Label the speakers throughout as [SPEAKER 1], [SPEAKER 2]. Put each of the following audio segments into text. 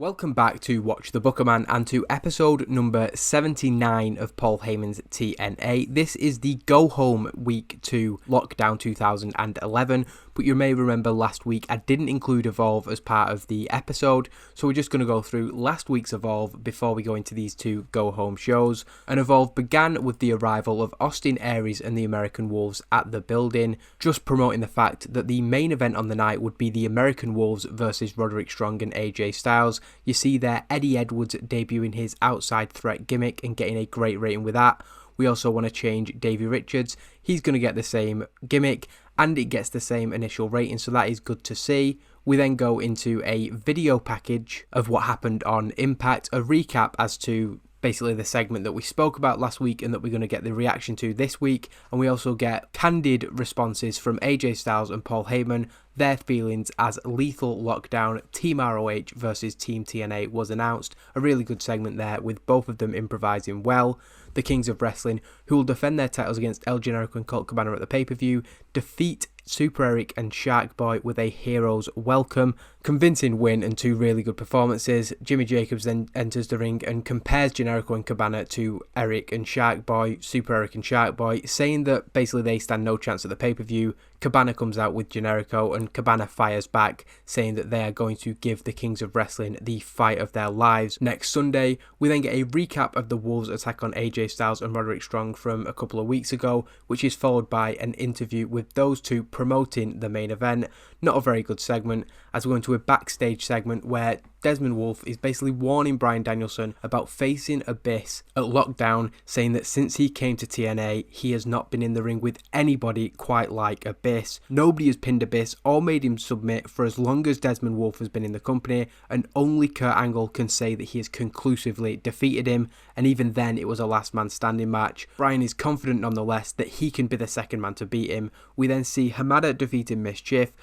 [SPEAKER 1] Welcome back to Watch the Booker Man and to episode number 79 of Paul Heyman's TNA. This is the Go Home Week 2 Lockdown 2011, but you may remember last week I didn't include Evolve as part of the episode, so we're just going to go through last week's Evolve before we go into these two Go Home shows. And Evolve began with the arrival of Austin Aries and the American Wolves at the building, just promoting the fact that the main event on the night would be the American Wolves versus Roderick Strong and AJ Styles. You see there Eddie Edwards debuting his outside threat gimmick and getting a great rating with that. We also want to change Davey Richards. He's going to get the same gimmick and it gets the same initial rating, so that is good to see. We then go into a video package of what happened on Impact, a recap as to basically the segment that we spoke about last week and that we're going to get the reaction to this week. And we also get candid responses from AJ Styles and Paul Heyman, their feelings as Lethal Lockdown Team ROH versus Team TNA was announced. A really good segment there with both of them improvising well. The Kings of Wrestling, who will defend their titles against El Generico and Colt Cabana at the pay-per-view, defeat Super Eric and Shark Boy with a hero's welcome. Convincing win and two really good performances. Jimmy Jacobs then enters the ring and compares Generico and Cabana to Eric and Shark Boy, Super Eric and Shark Boy, saying that basically they stand no chance at the pay-per-view. Cabana comes out with Generico and Cabana fires back, saying that they are going to give the Kings of Wrestling the fight of their lives next Sunday. We then get a recap of the Wolves' attack on AJ Styles and Roderick Strong from a couple of weeks ago, which is followed by an interview with those two promoting the main event. Not a very good segment, as we go into a backstage segment where Desmond Wolfe is basically warning Bryan Danielson about facing Abyss at Lockdown, saying that since he came to TNA, he has not been in the ring with anybody quite like Abyss. Nobody has pinned Abyss or made him submit for as long as Desmond Wolfe has been in the company, and only Kurt Angle can say that he has conclusively defeated him, and even then it was a last man standing match. Bryan is confident nonetheless that he can be the second man to beat him. We then see Hamada defeating Mischief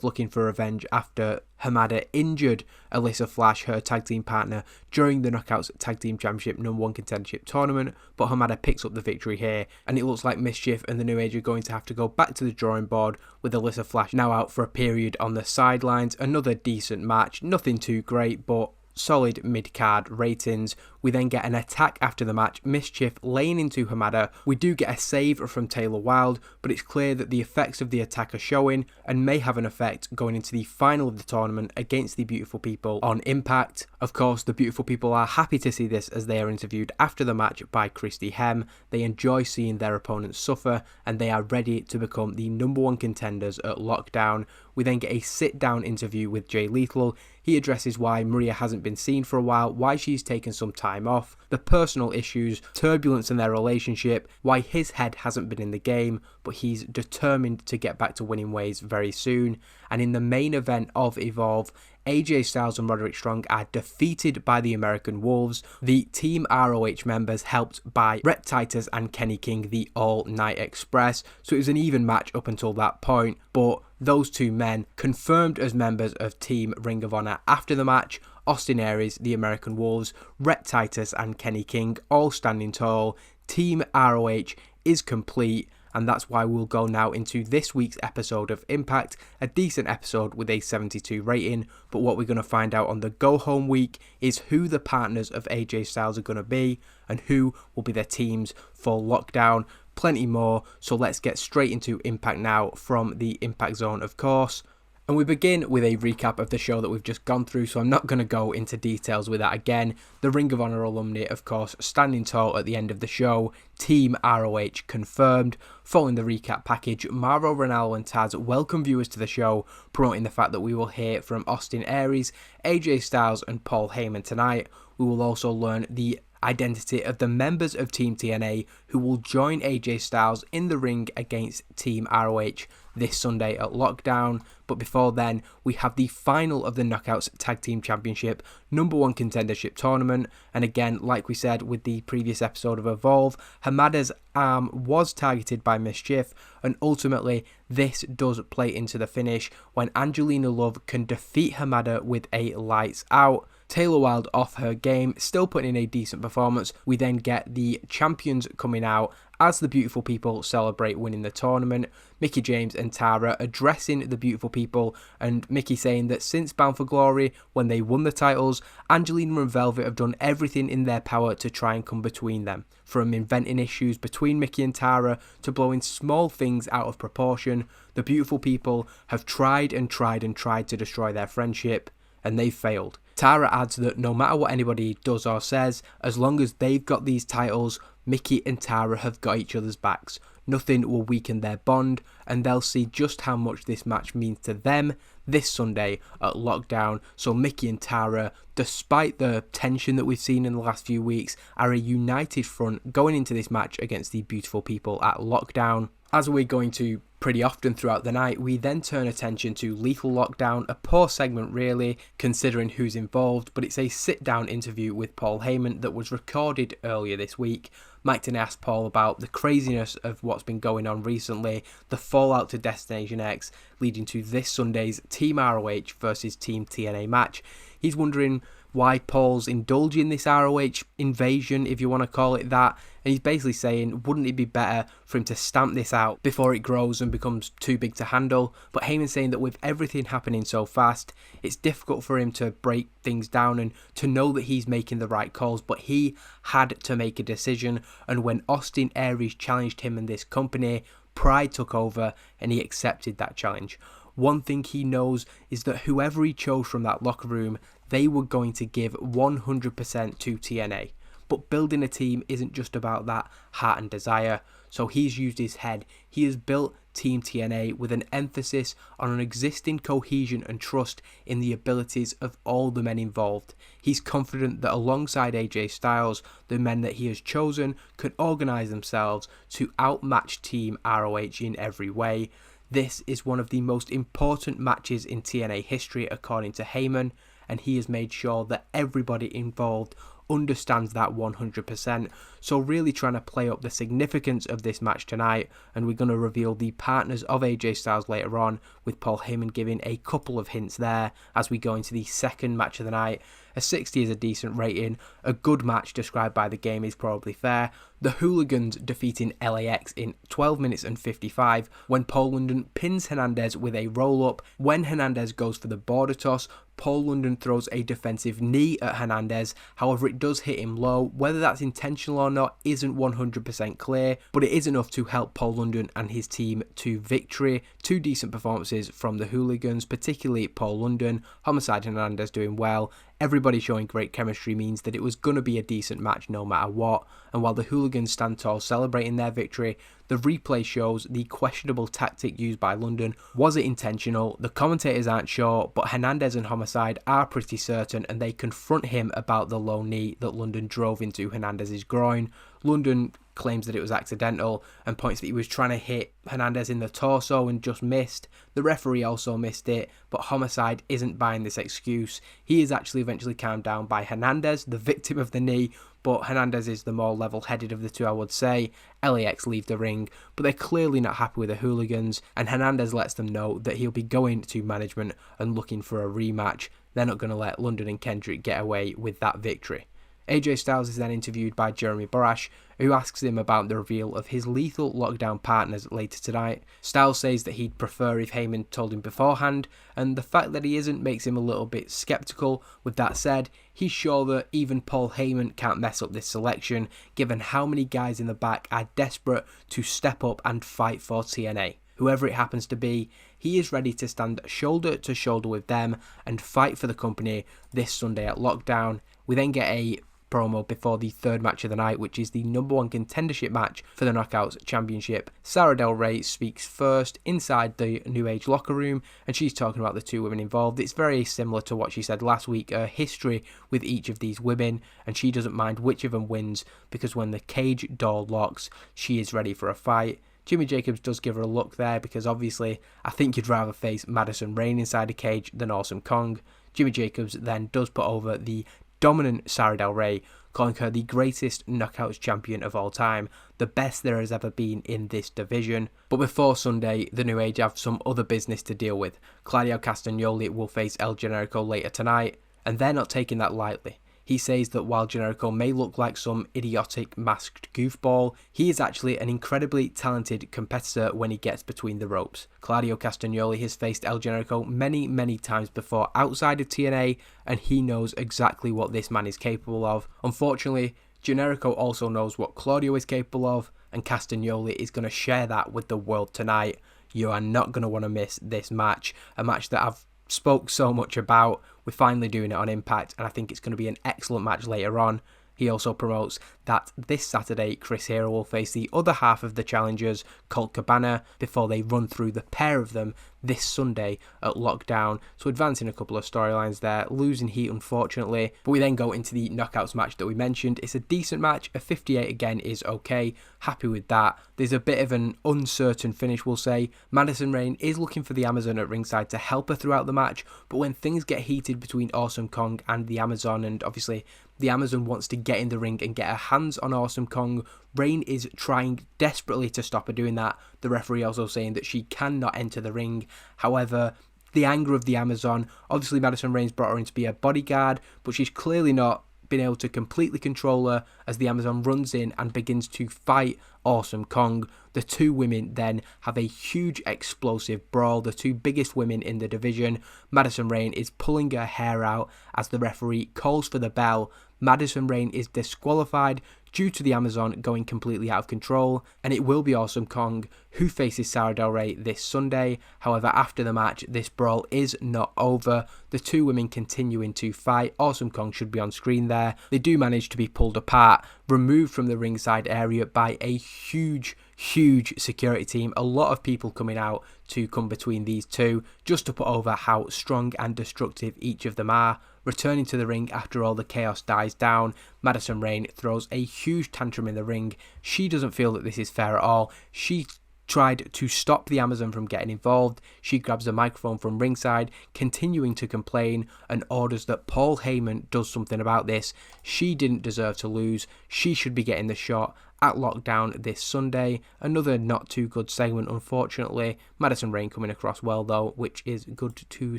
[SPEAKER 1] looking for revenge after Hamada injured Alyssa Flash, her tag team partner, during the Knockouts Tag Team Championship #1 Contendership tournament, but Hamada picks up the victory here, and it looks like Mischief and the New Age are going to have to go back to the drawing board with Alyssa Flash now out for a period on the sidelines. Another decent match, nothing too great, but solid mid-card ratings. We then get an attack after the match, Mischief laying into Hamada. We do get a save from Taylor Wilde, but it's clear that the effects of the attack are showing and may have an effect going into the final of the tournament against the Beautiful People on Impact. Of course, the Beautiful People are happy to see this as they are interviewed after the match by Christy Hem. They enjoy seeing their opponents suffer and they are ready to become the #1 contenders at Lockdown. We then get a sit-down interview with Jay Lethal. He addresses why Maria hasn't been seen for a while, why she's taken some time off, the personal issues, turbulence in their relationship, why his head hasn't been in the game, but he's determined to get back to winning ways very soon. And in the main event of Evolve, AJ Styles and Roderick Strong are defeated by the American Wolves, the Team ROH members helped by Rhett Titus and Kenny King, the All Night Express. So it was an even match up until that point, but those two men confirmed as members of Team Ring of Honor after the match. Austin Aries, the American Wolves, Rhett Titus and Kenny King all standing tall. Team ROH is complete. And that's why we'll go now into this week's episode of Impact, a decent episode with a 72 rating, but what we're going to find out on the Go Home week is who the partners of AJ Styles are going to be and who will be their teams for Lockdown. Plenty more, so let's get straight into Impact now from the Impact Zone, of course. And we begin with a recap of the show that we've just gone through, so I'm not going to go into details with that again. The Ring of Honor alumni, of course, standing tall at the end of the show. Team ROH confirmed. Following the recap package, Mauro Ranallo and Taz welcome viewers to the show, promoting the fact that we will hear from Austin Aries, AJ Styles and Paul Heyman tonight. We will also learn the identity of the members of Team TNA who will join AJ Styles in the ring against Team ROH this Sunday at Lockdown. But before then, we have the final of the Knockouts Tag Team Championship #1 Contendership tournament. And again, like we said with the previous episode of Evolve, Hamada's arm was targeted by Mischief, and ultimately this does play into the finish when Angelina Love can defeat Hamada with a lights out. Taylor Wilde off her game, still putting in a decent performance. We then get the champions coming out as the beautiful people celebrate winning the tournament. Mickie James and Tara addressing the beautiful people, and Mickie saying that since Bound for Glory, when they won the titles, Angelina and Velvet have done everything in their power to try and come between them. From inventing issues between Mickie and Tara to blowing small things out of proportion, the beautiful people have tried and tried and tried to destroy their friendship, and they've failed. Tara adds that no matter what anybody does or says, as long as they've got these titles, Mickie and Tara have got each other's backs. Nothing will weaken their bond, and they'll see just how much this match means to them this Sunday at Lockdown. So Mickie and Tara, despite the tension that we've seen in the last few weeks, are a united front going into this match against the beautiful people at Lockdown. As we're going to pretty often throughout the night, we then turn attention to Lethal Lockdown, a poor segment really, considering who's involved, but it's a sit-down interview with Paul Heyman that was recorded earlier this week. Mike Tenay asked Paul about the craziness of what's been going on recently, the fallout to Destination X, leading to this Sunday's Team ROH versus Team TNA match. He's wondering why Paul's indulging this ROH invasion, if you want to call it that, and he's basically saying, wouldn't it be better for him to stamp this out before it grows and becomes too big to handle? But Heyman's saying that with everything happening so fast, it's difficult for him to break things down and to know that he's making the right calls, but he had to make a decision, and when Austin Aries challenged him and this company, pride took over and he accepted that challenge. One thing he knows is that whoever he chose from that locker room, they were going to give 100% to TNA. But building a team isn't just about that heart and desire. So he's used his head. He has built Team TNA with an emphasis on an existing cohesion and trust in the abilities of all the men involved. He's confident that alongside AJ Styles, the men that he has chosen could organise themselves to outmatch Team ROH in every way. This is one of the most important matches in TNA history according to Heyman, and he has made sure that everybody involved understands that 100%. So really trying to play up the significance of this match tonight, and we're going to reveal the partners of AJ Styles later on, with Paul Heyman giving a couple of hints there as we go into the second match of the night. A 60 is a decent rating. A good match described by the game is probably fair. The Hooligans defeating LAX in 12 minutes and 55 when Paul London pins Hernandez with a roll-up. When Hernandez goes for the border toss, Paul London throws a defensive knee at Hernandez. However, it does hit him low. Whether that's intentional or not isn't 100% clear, but it is enough to help Paul London and his team to victory. Two decent performances from the Hooligans, particularly Paul London. Homicide and Hernandez doing well. Everybody showing great chemistry means that it was going to be a decent match no matter what. And while the Hooligans stand tall celebrating their victory, the replay shows the questionable tactic used by London. Was it intentional? The commentators aren't sure, but Hernandez and Homicide are pretty certain, and they confront him about the low knee that London drove into Hernandez's groin. London claims that it was accidental and points that he was trying to hit Hernandez in the torso and just missed. The referee also missed it, but Homicide isn't buying this excuse. He is actually eventually calmed down by Hernandez, the victim of the knee, but Hernandez is the more level-headed of the two, I would say. LAX leave the ring, but they're clearly not happy with the Hooligans, and Hernandez lets them know that he'll be going to management and looking for a rematch. They're not going to let London and Kendrick get away with that victory. AJ Styles is then interviewed by Jeremy Borash, who asks him about the reveal of his Lethal Lockdown partners later tonight. Styles says that he'd prefer if Heyman told him beforehand, and the fact that he isn't makes him a little bit sceptical. With that said, he's sure that even Paul Heyman can't mess up this selection, given how many guys in the back are desperate to step up and fight for TNA. Whoever it happens to be, he is ready to stand shoulder to shoulder with them and fight for the company this Sunday at Lockdown. We then get a promo before the third match of the night, which is the number one contendership match for the Knockouts Championship. Sara Del Rey speaks first inside the New Age locker room, and she's talking about the two women involved. It's very similar to what she said last week, her history with each of these women, and she doesn't mind which of them wins, because when the cage door locks, she is ready for a fight. Jimmy Jacobs does give her a look there, because obviously I think you'd rather face Madison Rayne inside a cage than Awesome Kong. Jimmy Jacobs then does put over the dominant Sara Del Rey, calling her the greatest Knockouts champion of all time, the best there has ever been in this division. But before Sunday, the New Age have some other business to deal with. Claudio Castagnoli will face El Generico later tonight, and they're not taking that lightly. He says that while Generico may look like some idiotic masked goofball, he is actually an incredibly talented competitor when he gets between the ropes. Claudio Castagnoli has faced El Generico many times before outside of TNA, and he knows exactly what this man is capable of. Unfortunately, Generico also knows what Claudio is capable of, and Castagnoli is going to share that with the world tonight. You are not going to want to miss this match, a match that I've spoke so much about. We're finally doing it on Impact, and I think it's going to be an excellent match later on. He also promotes that this Saturday, Chris Hero will face the other half of the challengers, Colt Cabana, before they run through the pair of them this Sunday at Lockdown. So advancing a couple of storylines there, losing heat unfortunately. But we then go into the Knockouts match that we mentioned. It's a decent match. A 58 again is okay. Happy with that. There's a bit of an uncertain finish, we'll say. Madison Rayne is looking for the Amazon at ringside to help her throughout the match, but when things get heated between Awesome Kong and the Amazon, and obviously the Amazon wants to get in the ring and get her hands on Awesome Kong, Rayne is trying desperately to stop her doing that. The referee also saying that she cannot enter the ring. However, the anger of the Amazon, obviously Madison Rayne's brought her in to be a bodyguard, but she's clearly not been able to completely control her as the Amazon runs in and begins to fight Awesome Kong. The two women then have a huge explosive brawl, the two biggest women in the division. Madison Rayne is pulling her hair out as the referee calls for the bell. Madison Rayne is disqualified due to the Amazon going completely out of control, and it will be Awesome Kong who faces Sara Del Rey this Sunday. However, after the match, this brawl is not over. The two women continuing to fight. Awesome Kong should be on screen there. They do manage to be pulled apart, removed from the ringside area by a huge security team. A lot of people coming out to come between these two, just to put over how strong and destructive each of them are. Returning to the ring after all the chaos dies down, Madison Rayne throws a huge tantrum in the ring. She doesn't feel that this is fair at all. She tried to stop the Amazon from getting involved. She grabs a microphone from ringside, continuing to complain, and orders that Paul Heyman does something about this. She didn't deserve to lose. She should be getting the shot at Lockdown this Sunday. Another not too good segment, unfortunately. Madison Rayne coming across well though, which is good to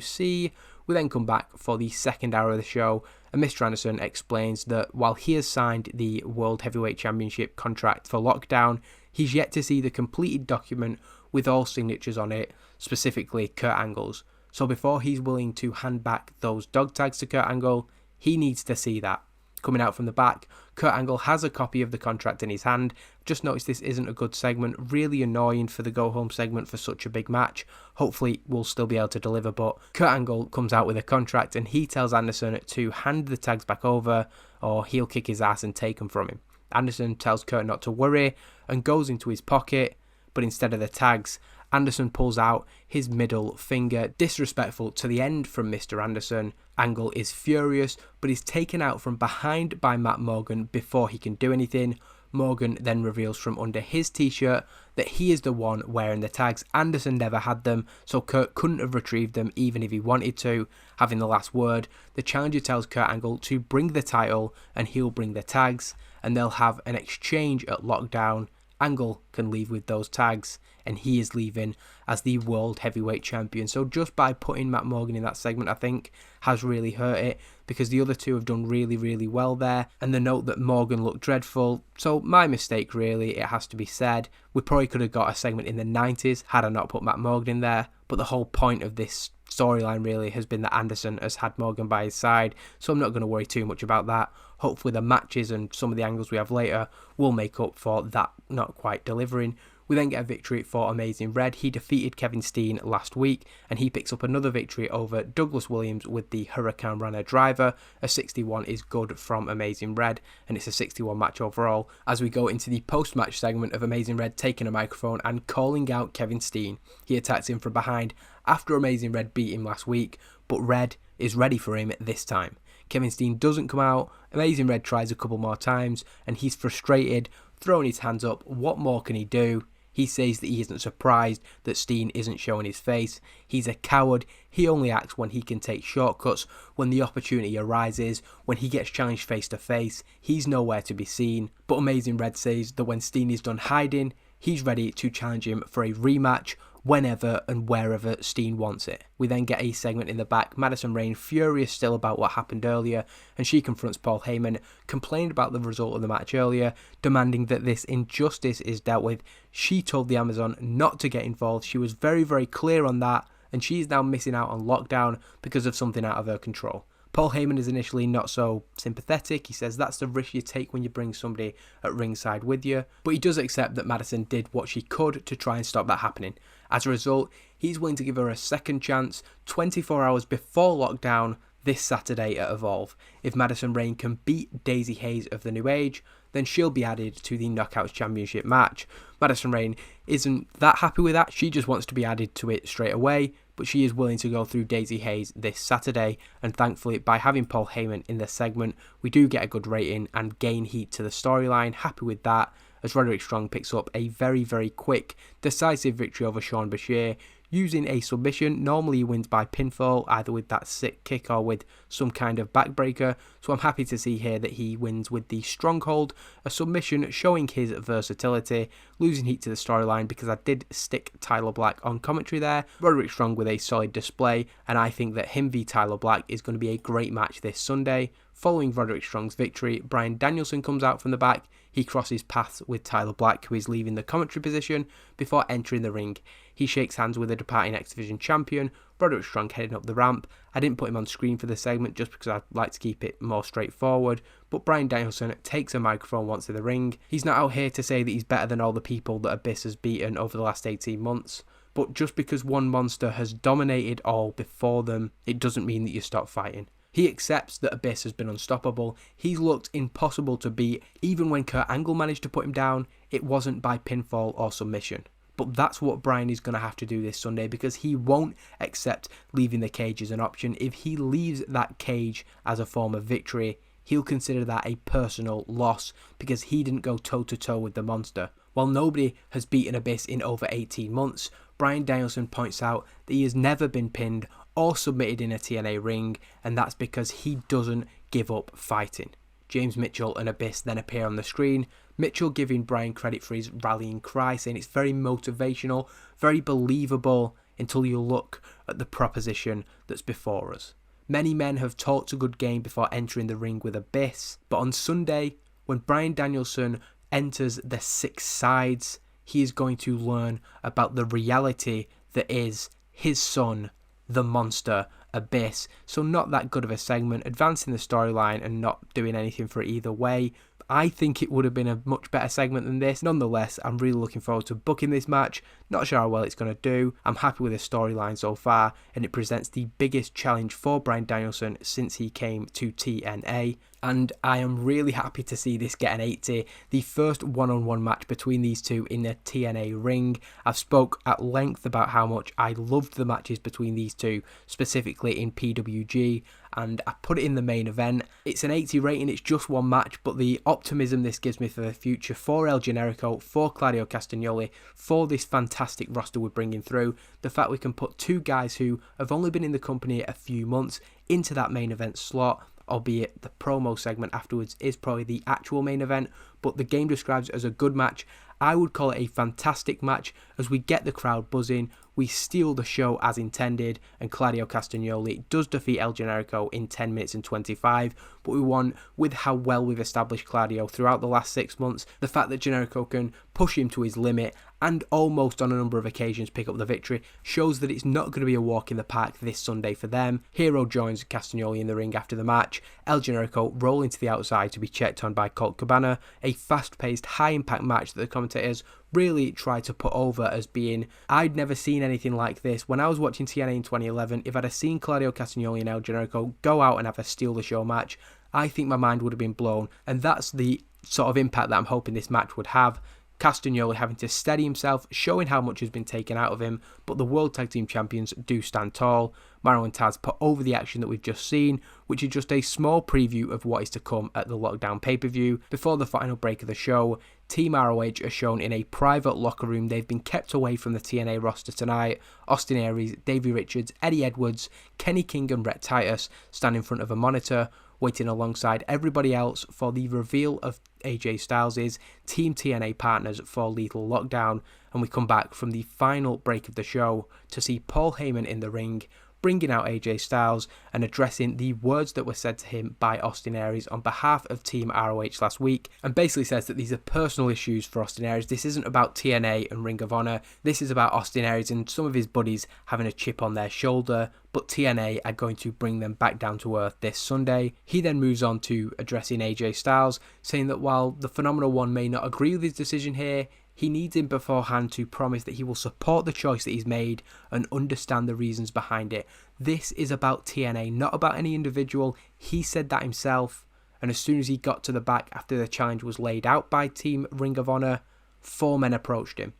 [SPEAKER 1] see. We then come back for the second hour of the show, and Mr. Anderson explains that while he has signed the World Heavyweight Championship contract for Lockdown, he's yet to see the completed document with all signatures on it, specifically Kurt Angle's. So before he's willing to hand back those dog tags to Kurt Angle, he needs to see that. Coming out from the back, Kurt Angle has a copy of the contract in his hand. Just noticed this isn't a good segment. Really annoying for the go-home segment for such a big match. Hopefully we'll still be able to deliver, but Kurt Angle comes out with a contract and he tells Anderson to hand the tags back over or he'll kick his ass and take them from him. Anderson tells Kurt not to worry and goes into his pocket, but instead of the tags, Anderson pulls out his middle finger. Disrespectful to the end from Mr. Anderson. Angle is furious, but is taken out from behind by Matt Morgan before he can do anything. Morgan then reveals from under his t-shirt that he is the one wearing the tags. Anderson never had them, so Kurt couldn't have retrieved them even if he wanted to. Having the last word, the challenger tells Kurt Angle to bring the title and he'll bring the tags, and they'll have an exchange at Lockdown. Angle can leave with those tags, and he is leaving as the World Heavyweight Champion. So just by putting Matt Morgan in that segment, I think, has really hurt it, because the other two have done really well there. And the note that Morgan looked dreadful, so my mistake really, it has to be said. We probably could have got a segment in the 90s had I not put Matt Morgan in there, but the whole point of this storyline really has been that Anderson has had Morgan by his side, so I'm not going to worry too much about that. Hopefully the matches and some of the angles we have later will make up for that not quite delivering. We then get a victory for Amazing Red. He defeated Kevin Steen last week, and he picks up another victory over Douglas Williams with the Hurricane Runner driver. A 61 is good from Amazing Red, and it's a 61 match overall. As we go into the post-match segment of Amazing Red taking a microphone and calling out Kevin Steen. He attacks him from behind after Amazing Red beat him last week, but Red is ready for him this time. Kevin Steen doesn't come out. Amazing Red tries a couple more times, and he's frustrated, throwing his hands up. What more can he do? He says that he isn't surprised that Steen isn't showing his face. He's a coward. He only acts when he can take shortcuts, when the opportunity arises, when he gets challenged face to face. He's nowhere to be seen. But Amazing Red says that when Steen is done hiding, he's ready to challenge him for a rematch whenever and wherever Steen wants it. We then get a segment in the back, Madison Rayne furious still about what happened earlier, and she confronts Paul Heyman, complained about the result of the match earlier, demanding that this injustice is dealt with. She told the Amazon not to get involved. She was very, very clear on that, and she's now missing out on Lockdown because of something out of her control. Paul Heyman is initially not so sympathetic. He says that's the risk you take when you bring somebody at ringside with you. But he does accept that Madison did what she could to try and stop that happening. As a result, he's willing to give her a second chance 24 hours before Lockdown this Saturday at Evolve. If Madison Rayne can beat Daisy Hayes of the New Age, then she'll be added to the Knockouts Championship match. Madison Rayne isn't that happy with that. She just wants to be added to it straight away, but she is willing to go through Daisy Hayes this Saturday, and thankfully by having Paul Heyman in this segment, we do get a good rating and gain heat to the storyline. Happy with that, as Roderick Strong picks up a very, very quick, decisive victory over Sean Bashir, using a submission. Normally he wins by pinfall, either with that sick kick or with some kind of backbreaker, so I'm happy to see here that he wins with the Stronghold, a submission showing his versatility, losing heat to the storyline because I did stick Tyler Black on commentary there. Roderick Strong with a solid display, and I think that him v Tyler Black is going to be a great match this Sunday. Following Roderick Strong's victory, Bryan Danielson comes out from the back. He crosses paths with Tyler Black, who is leaving the commentary position, before entering the ring. He shakes hands with the departing X Division champion, Roderick Strong, heading up the ramp. I didn't put him on screen for the segment just because I like to keep it more straightforward, but Bryan Danielson takes a microphone once in the ring. He's not out here to say that he's better than all the people that Abyss has beaten over the last 18 months, but just because one monster has dominated all before them, it doesn't mean that you stop fighting. He accepts that Abyss has been unstoppable. He's looked impossible to beat. Even when Kurt Angle managed to put him down, it wasn't by pinfall or submission. But that's what Bryan is going to have to do this Sunday, because he won't accept leaving the cage as an option. If he leaves that cage as a form of victory, he'll consider that a personal loss because he didn't go toe-to-toe with the monster. While nobody has beaten Abyss in over 18 months, Bryan Danielson points out that he has never been pinned or submitted in a TNA ring, and that's because he doesn't give up fighting. James Mitchell and Abyss then appear on the screen, Mitchell giving Bryan credit for his rallying cry, saying it's very motivational, very believable, until you look at the proposition that's before us. Many men have talked a good game before entering the ring with Abyss, but on Sunday, when Bryan Danielson enters the 6 sides, he is going to learn about the reality that is his son, the monster, Abyss. So not that good of a segment, advancing the storyline and not doing anything for it either way. I think it would have been a much better segment than this. Nonetheless, I'm really looking forward to booking this match. Not sure how well it's going to do. I'm happy with the storyline so far, and it presents the biggest challenge for Bryan Danielson since he came to TNA. And I am really happy to see this get an 80, the first one-on-one match between these two in the TNA ring. I've spoke at length about how much I loved the matches between these two, specifically in PWG, and I put it in the main event. It's an 80 rating, it's just one match, but the optimism this gives me for the future, for El Generico, for Claudio Castagnoli, for this fantastic roster we're bringing through, the fact we can put 2 guys who have only been in the company a few months into that main event slot, albeit the promo segment afterwards is probably the actual main event, but the game describes it as a good match. I would call it a fantastic match as we get the crowd buzzing, we steal the show as intended, and Claudio Castagnoli does defeat El Generico in 10 minutes and 25, but we won with how well we've established Claudio throughout the last 6 months, the fact that Generico can push him to his limit and almost on a number of occasions pick up the victory shows that it's not going to be a walk in the park this Sunday for them. Hero joins Castagnoli in the ring after the match, El Generico rolling to the outside to be checked on by Colt Cabana, a fast-paced, high-impact match that the commentators really tried to put over as being, I'd never seen anything like this. When I was watching TNA in 2011, if I'd have seen Claudio Castagnoli and El Generico go out and have a steal the show match, I think my mind would have been blown, and that's the sort of impact that I'm hoping this match would have. Castagnoli having to steady himself, showing how much has been taken out of him, but the World Tag Team Champions do stand tall. Mauro and Taz put over the action that we've just seen, which is just a small preview of what is to come at the Lockdown pay-per-view. Before the final break of the show, Team ROH are shown in a private locker room. They've been kept away from the TNA roster tonight. Austin Aries, Davey Richards, Eddie Edwards, Kenny King and Rhett Titus stand in front of a monitor, waiting alongside everybody else for the reveal of AJ Styles' Team TNA partners for Lethal Lockdown, and we come back from the final break of the show to see Paul Heyman in the ring, bringing out AJ Styles and addressing the words that were said to him by Austin Aries on behalf of Team ROH last week, and basically says that these are personal issues for Austin Aries. This isn't about TNA and Ring of Honor, this is about Austin Aries and some of his buddies having a chip on their shoulder, but TNA are going to bring them back down to earth this Sunday. He then moves on to addressing AJ Styles, saying that while the Phenomenal One may not agree with his decision here, he needs him beforehand to promise that he will support the choice that he's made and understand the reasons behind it. This is about TNA, not about any individual. He said that himself, and as soon as he got to the back after the challenge was laid out by Team Ring of Honor, 4 men approached him.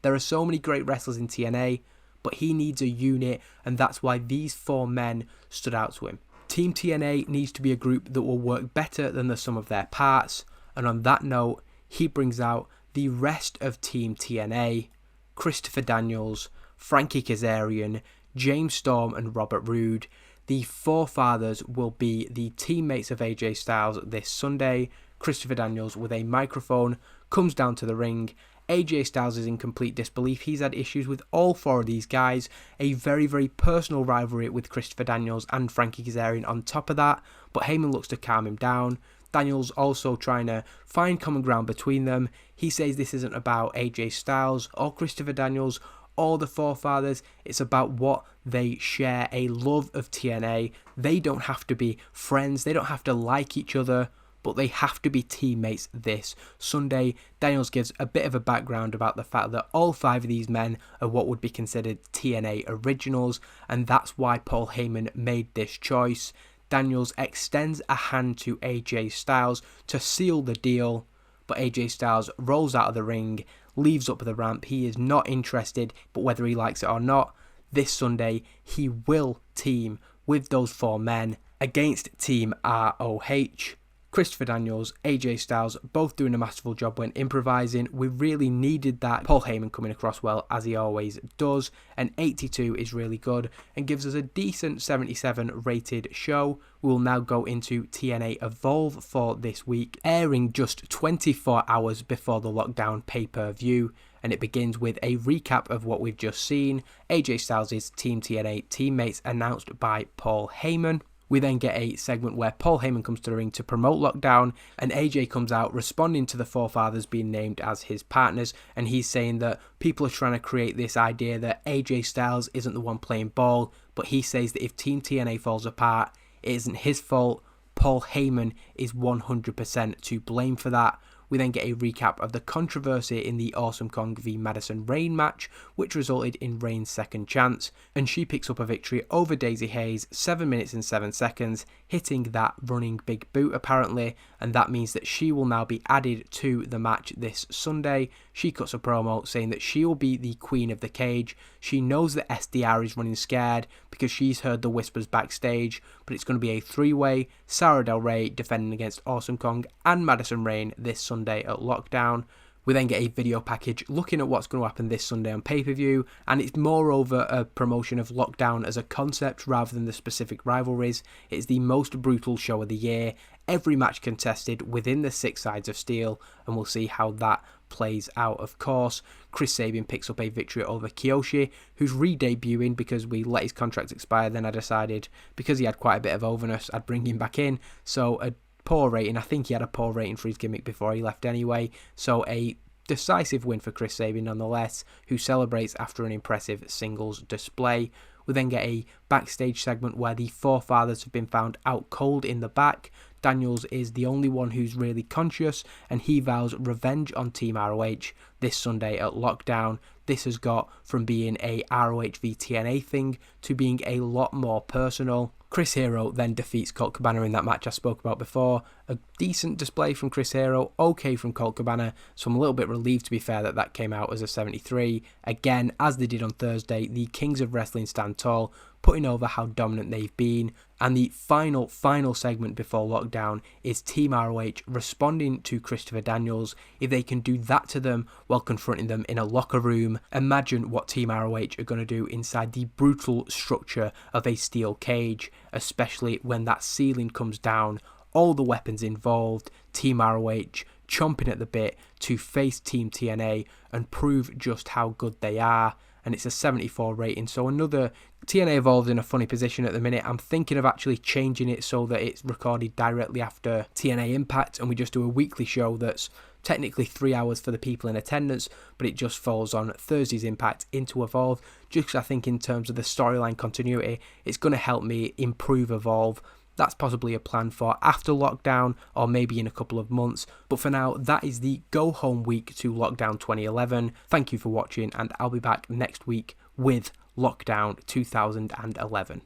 [SPEAKER 1] There are so many great wrestlers in TNA, but he needs a unit, and that's why these 4 men stood out to him. Team TNA needs to be a group that will work better than the sum of their parts, and on that note, he brings out the rest of Team TNA, Christopher Daniels, Frankie Kazarian, James Storm and Robert Roode. The forefathers will be the teammates of AJ Styles this Sunday. Christopher Daniels with a microphone comes down to the ring. AJ Styles is in complete disbelief. He's had issues with all 4 of these guys. A very, very personal rivalry with Christopher Daniels and Frankie Kazarian on top of that. But Heyman looks to calm him down. Daniels also trying to find common ground between them. He says this isn't about AJ Styles or Christopher Daniels or the forefathers. It's about what they share, a love of TNA. They don't have to be friends. They don't have to like each other, but they have to be teammates this Sunday. Daniels gives a bit of a background about the fact that all 5 of these men are what would be considered TNA Originals, and that's why Paul Heyman made this choice. Daniels extends a hand to AJ Styles to seal the deal, but AJ Styles rolls out of the ring, leaves up the ramp. He is not interested, but whether he likes it or not, this Sunday he will team with those 4 men against Team ROH. Christopher Daniels, AJ Styles, both doing a masterful job when improvising. We really needed that. Paul Heyman coming across well, as he always does. And 82 is really good and gives us a decent 77 rated show. We will now go into TNA Evolve for this week, airing just 24 hours before the lockdown pay-per-view. And it begins with a recap of what we've just seen. AJ Styles' Team TNA teammates announced by Paul Heyman. We then get a segment where Paul Heyman comes to the ring to promote Lockdown, and AJ comes out responding to the forefathers being named as his partners, and he's saying that people are trying to create this idea that AJ Styles isn't the one playing ball, but he says that if Team TNA falls apart, it isn't his fault. Paul Heyman is 100% to blame for that. We then get a recap of the controversy in the Awesome Kong v Madison Rain match, which resulted in Rain's second chance, and she picks up a victory over Daisy Hayes, 7 minutes and 7 seconds, hitting that running big boot apparently, and that means that she will now be added to the match this Sunday. She cuts a promo saying that she will be the queen of the cage. She knows that SDR is running scared because she's heard the whispers backstage, but it's going to be a 3-way, Sarah Del Rey defending against Awesome Kong and Madison Rain this Sunday at Lockdown. We then get a video package looking at what's going to happen this Sunday on pay-per-view, and it's moreover a promotion of Lockdown as a concept rather than the specific rivalries. It's the most brutal show of the year, every match contested within the 6 sides of steel, and we'll see how that plays out. Of course, Chris Sabin picks up a victory over Kiyoshi, who's re-debuting because we let his contract expire. Then I decided, because he had quite a bit of overness, I'd bring him back in. So a poor rating. I think he had a poor rating for his gimmick before he left anyway. So a decisive win for Chris Sabin nonetheless, who celebrates after an impressive singles display. We then get a backstage segment where the forefathers have been found out cold in the back. Daniels is the only one who's really conscious, and he vows revenge on Team ROH this Sunday at Lockdown. This has got from being a ROH v TNA thing to being a lot more personal. Chris Hero then defeats Colt Cabana in that match I spoke about before. A decent display from Chris Hero, okay from Colt Cabana, so I'm a little bit relieved to be fair that came out as a 73. Again, as they did on Thursday, the Kings of Wrestling stand tall, putting over how dominant they've been. And the final segment before lockdown is Team ROH responding to Christopher Daniels. If they can do that to them while confronting them in a locker room, imagine what Team ROH are going to do inside the brutal structure of a steel cage, especially when that ceiling comes down, all the weapons involved, Team ROH chomping at the bit to face Team TNA and prove just how good they are. And it's a 74 rating, so another TNA Evolve in a funny position at the minute. I'm thinking of actually changing it so that it's recorded directly after TNA Impact and we just do a weekly show that's technically 3 hours for the people in attendance, but it just falls on Thursday's Impact into Evolve, just 'cause I think in terms of the storyline continuity, it's going to help me improve Evolve. That's possibly a plan for after lockdown or maybe in a couple of months. But for now, that is the go home week to lockdown 2011. Thank you for watching, and I'll be back next week with lockdown 2011.